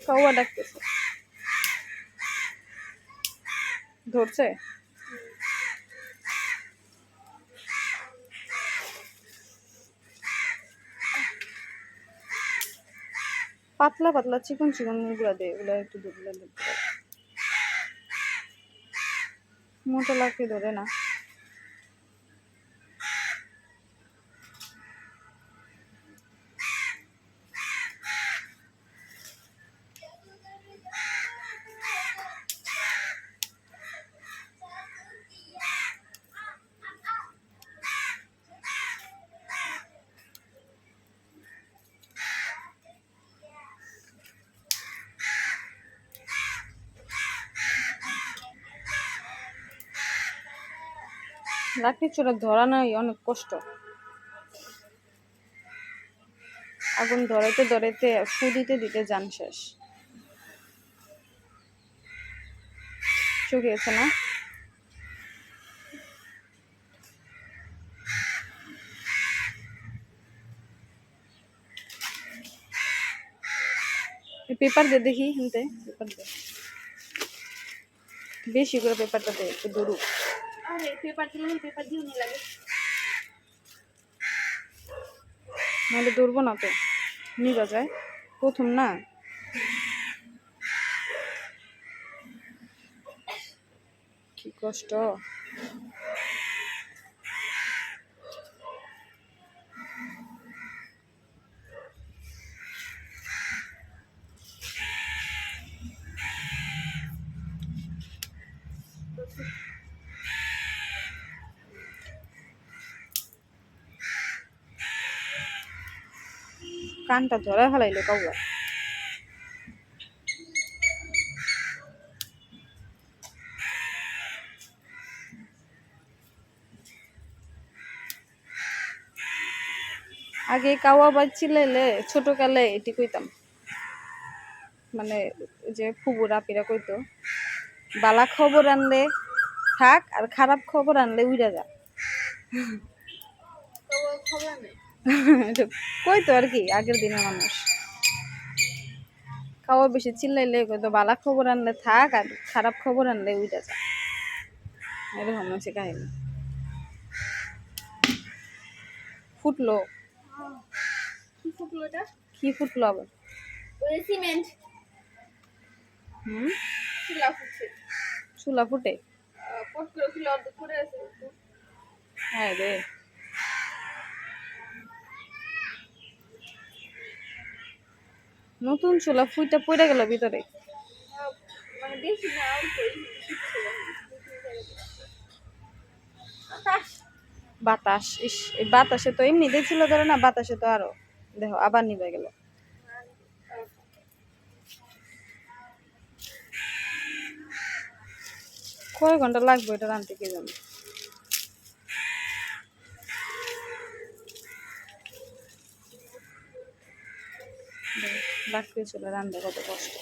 কাউয়া ডাকতেছে, ধরছে। পাতলা পাতলা চিকন চিকন গুলা দে, ওগুলা একটু দুধগুলা দিতে পারে। মোটা লাগতে ধরে না। লাকড়ির চুলা ধরা নাই অনেক কষ্ট। আগুন ধরাইতে ধরাইতে ফু দিতে দিতে যান শেষ। শুকিয়েছে না? পেপার দে দেখি, শুনতে পেপার দে, বেশি করে পেপারটা দে, একটু দূর। আরে পেপার দিলে পেপার দিও নি লাগে, নাহলে ধরবো না তো, নিবা যায় প্রথম না। কি কষ্ট। কানটা ধরা ফেলাইলো কাউয়া। আগে কাওয়া বাজছিলাইলে ছোট কালে এটি কইতাম, মানে যে ফুবুর আপিরা কইতো, বালা খবর আনলে থাক আর খারাপ খবর আনলে উইরা যা। খবর নেই কইতো আর কি আগের দিনের মানুষ। খাওয়া বেশি চিল্লাইলে কইতো বালা খবর আনলে থাক আর খারাপ খবর আনলে উইরা যা, এরকম হচ্ছে কাহিনী। ফুটলো, কি ফুটলো এটা? কি ফুটলো আবার? ওই সিমেন্ট। চুলা ফুটছে, চুলা ফুটে? পট করে ফুলে অর্ধেক করে আছে। হ্যাঁ রে, নতুন চুলা ফুইটা পড়ে গেল ভিতরে। মানে বেশি না অল্পই বাতাস, ইস এই বাতাসে তো এমনিতেই ছিল ধরে না, বাতাসে তো আরো দেখো আবার নিভে গেল। কয় ঘন্টা লাগবে এটা রানতে কে জানে। লাকড়ি চুলা রান্না কত কষ্ট।